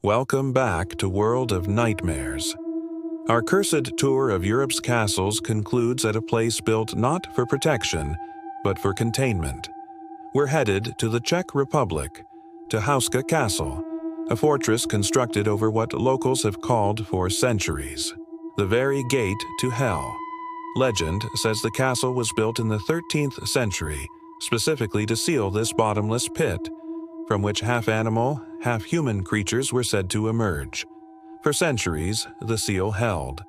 Welcome back to World of Nightmares. Our cursed tour of Europe's castles concludes at a place built not for protection, but for containment. We're headed to the Czech Republic, to Houska Castle, a fortress constructed over what locals have called for centuries. The very gate to hell. Legend says the castle was built in the 13th century, specifically to seal this bottomless pit, from which half-animal, half-human creatures were said to emerge. For centuries, the seal held,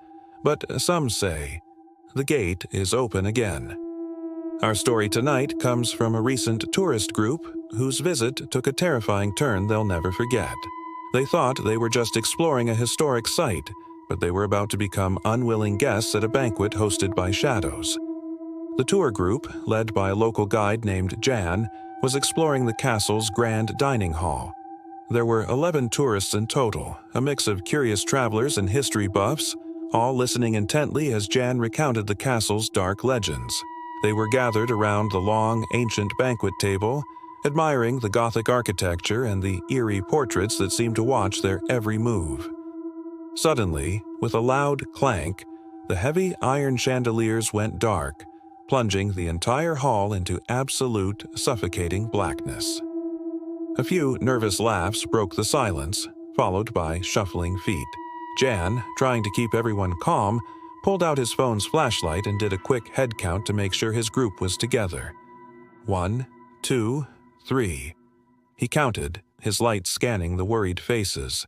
but some say the gate is open again. Our story tonight comes from a recent tourist group whose visit took a terrifying turn they'll never forget. They thought they were just exploring a historic site, but they were about to become unwilling guests at a banquet hosted by shadows. The tour group, led by a local guide named Jan, was exploring the castle's grand dining hall. There were 11 tourists in total, a mix of curious travelers and history buffs, all listening intently as Jan recounted the castle's dark legends. They were gathered around the long, ancient banquet table, admiring the Gothic architecture and the eerie portraits that seemed to watch their every move. Suddenly, with a loud clank, the heavy iron chandeliers went dark, plunging the entire hall into absolute, suffocating blackness. A few nervous laughs broke the silence, followed by shuffling feet. Jan, trying to keep everyone calm, pulled out his phone's flashlight and did a quick head count to make sure his group was together. 1, 2, 3. He counted, his light scanning the worried faces.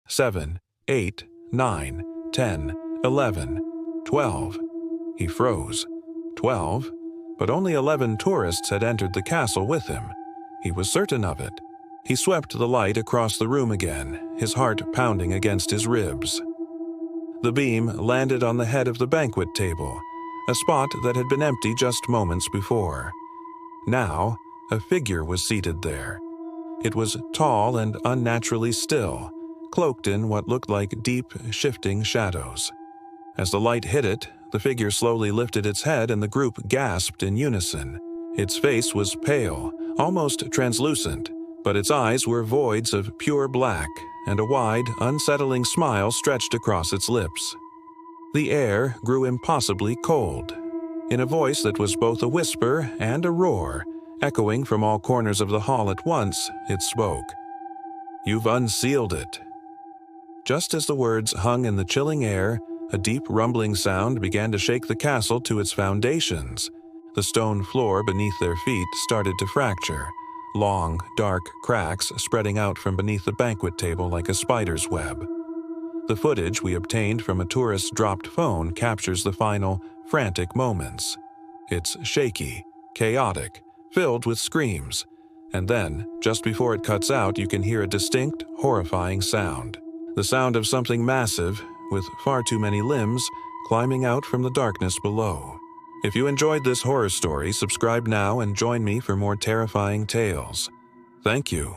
7, 8, 9, 10, 11, 12. He froze. 12, but only 11 tourists had entered the castle with him. He was certain of it. He swept the light across the room again, his heart pounding against his ribs. The beam landed on the head of the banquet table, a spot that had been empty just moments before. Now, a figure was seated there. It was tall and unnaturally still, cloaked in what looked like deep, shifting shadows. As the light hit it, the figure slowly lifted its head and the group gasped in unison. Its face was pale, almost translucent, but its eyes were voids of pure black, and a wide, unsettling smile stretched across its lips. The air grew impossibly cold. In a voice that was both a whisper and a roar, echoing from all corners of the hall at once, it spoke. "You've unsealed it." Just as the words hung in the chilling air, a deep rumbling sound began to shake the castle to its foundations. The stone floor beneath their feet started to fracture, long, dark cracks spreading out from beneath the banquet table like a spider's web. The footage we obtained from a tourist's dropped phone captures the final, frantic moments. It's shaky, chaotic, filled with screams, and then, just before it cuts out, you can hear a distinct, horrifying sound. The sound of something massive, with far too many limbs, climbing out from the darkness below. If you enjoyed this horror story, subscribe now and join me for more terrifying tales. Thank you.